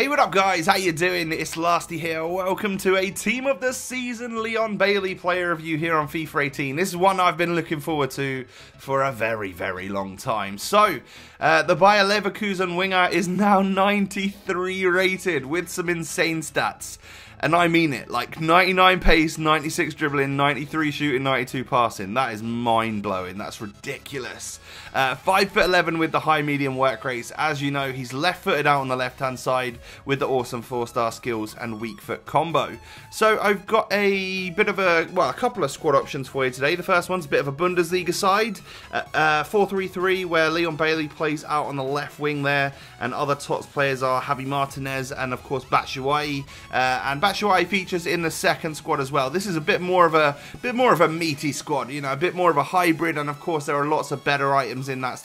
Hey, what up guys, how you doing? It's Lasty here. Welcome to a Team of the Season Leon Bailey player review here on FIFA 18. This is one I've been looking forward to for a very long time. So, the Bayer Leverkusen winger is now 93 rated with some insane stats. And I mean it, like 99 pace, 96 dribbling, 93 shooting, 92 passing. That is mind-blowing. That's ridiculous. 5'11" with the high medium work rates. As you know, he's left-footed out on the left-hand side with the awesome 4-star skills and weak foot combo. So I've got a bit of a couple of squad options for you today. The first one's a bit of a Bundesliga side. 4-3-3, where Leon Bailey plays out on the left wing there. And other Tots players are Javi Martinez and, of course, Batshuayi. And Batshuayi features in the second squad as well. This is a bit more of a meaty squad, you know, a bit more of a hybrid, and of course there are lots of better items in that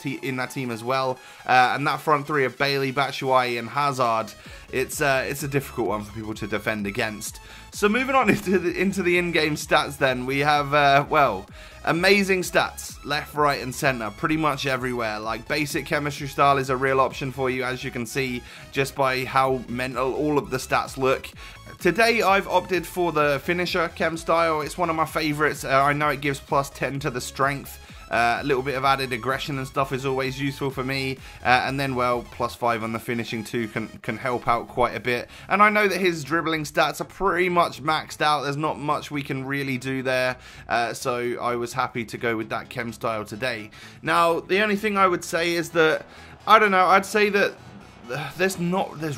team as well. And that front three of Bailey, Batshuayi, and Hazard, it's a difficult one for people to defend against. So moving on into the in-game stats, then we have amazing stats left, right, and centre, pretty much everywhere. Like basic chemistry style is a real option for you, as you can see just by how mental all of the stats look. Today I've opted for the finisher chem style. It's one of my favourites. I know it gives plus 10 to the strength. A little bit of added aggression and stuff is always useful for me, and then plus 5 on the finishing too can help out quite a bit. And I know that his dribbling stats are pretty much maxed out. There's not much we can really do there, so I was happy to go with that chem style today. Now the only thing I would say is that, I don't know, I'd say that there's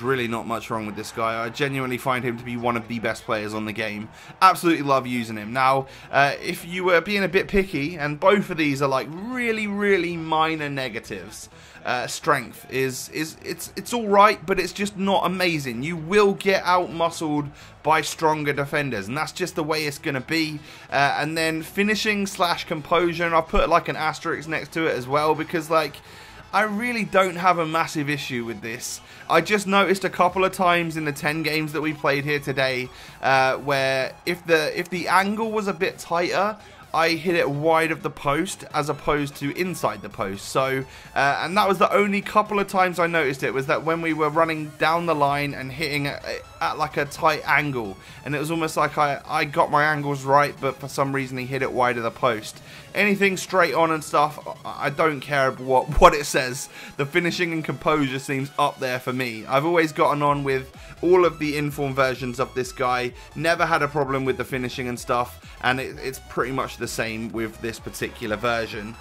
really not much wrong with this guy. I genuinely find him to be one of the best players on the game. Absolutely love using him. Now, if you were being a bit picky, and both of these are like really minor negatives, strength it's all right, but it's just not amazing. You will get out-muscled by stronger defenders, and that's just the way it's going to be. And then finishing / composure, and I'll put like an asterisk next to it as well, because like, I really don't have a massive issue with this. I just noticed a couple of times in the 10 games that we played here today, where if the angle was a bit tighter, I hit it wide of the post as opposed to inside the post. So, and that was the only couple of times I noticed it, was that when we were running down the line and hitting at like a tight angle, and it was almost like I got my angles right, but for some reason he hit it wide of the post. Anything straight on and stuff, I don't care what it says. The finishing and composure seems up there for me. I've always gotten on with all of the informed versions of this guy, never had a problem with the finishing and stuff, and it's pretty much the same with this particular version.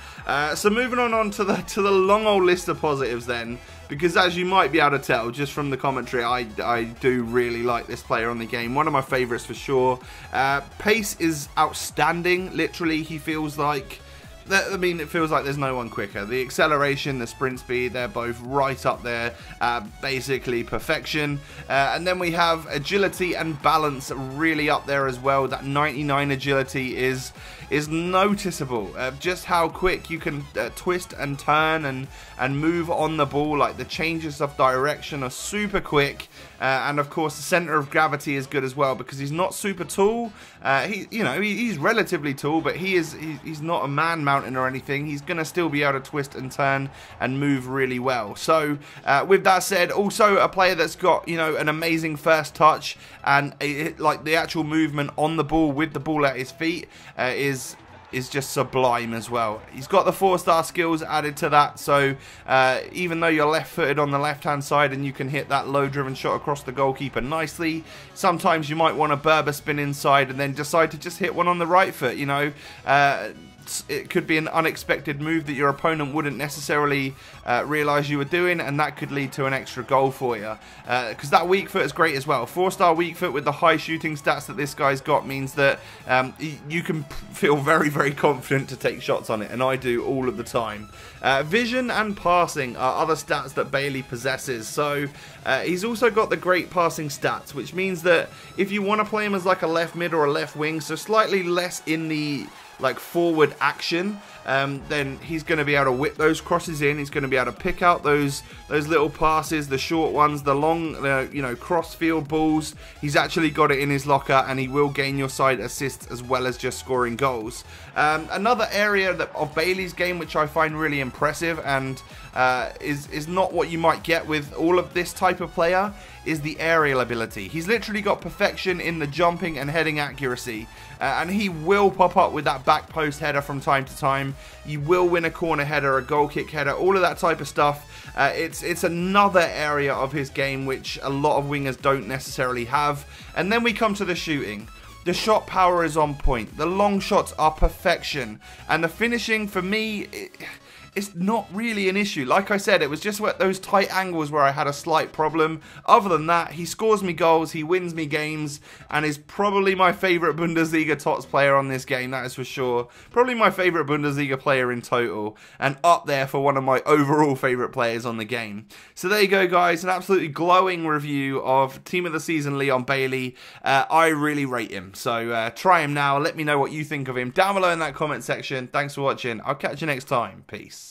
So moving on to the long old list of positives then, because as you might be able to tell just from the commentary, I do really like this player on the game. One of my favourites for sure. Pace is outstanding. Literally, he feels like, it feels like there's no one quicker. The acceleration, the sprint speed, they're both right up there, basically perfection. And then we have agility and balance really up there as well. That 99 agility is noticeable. Just how quick you can twist and turn and move on the ball. Like the changes of direction are super quick. And of course the center of gravity is good as well, because he's not super tall. He's relatively tall, but he's not a man mountain or anything. He's gonna still be able to twist and turn and move really well. So with that said, also a player that's got, you know, an amazing first touch, and like the actual movement on the ball with the ball at his feet is just sublime as well. He's got the 4-star skills added to that, so even though you're left-footed on the left-hand side and you can hit that low-driven shot across the goalkeeper nicely, sometimes you might want a Berber spin inside and then decide to just hit one on the right foot, you know. It could be an unexpected move that your opponent wouldn't necessarily realise you were doing, and that could lead to an extra goal for you. Because that weak foot is great as well. 4-star weak foot with the high shooting stats that this guy's got means that you can feel very confident to take shots on it, and I do all of the time. Vision and passing are other stats that Bailey possesses. So he's also got the great passing stats, which means that if you want to play him as like a left mid or a left wing, so slightly less in the like forward action, then he's going to be able to whip those crosses in. He's going to be able to pick out those little passes, the short ones, the long, cross field balls. He's actually got it in his locker, and he will gain your side assists as well as just scoring goals. Another area of Bailey's game which I find really impressive and is not what you might get with all of this type of player is the aerial ability. He's literally got perfection in the jumping and heading accuracy. And he will pop up with that back post header from time to time. You will win a corner header, a goal kick header, all of that type of stuff. It's another area of his game which a lot of wingers don't necessarily have. And then we come to the shooting. The shot power is on point. The long shots are perfection. And the finishing, for me, it's not really an issue. Like I said, it was just those tight angles where I had a slight problem. Other than that, he scores me goals, he wins me games, and is probably my favourite Bundesliga Tots player on this game, that is for sure. Probably my favourite Bundesliga player in total, and up there for one of my overall favourite players on the game. So there you go, guys, an absolutely glowing review of Team of the Season Leon Bailey. I really rate him, so try him now. Let me know what you think of him down below in that comment section. Thanks for watching. I'll catch you next time. Peace.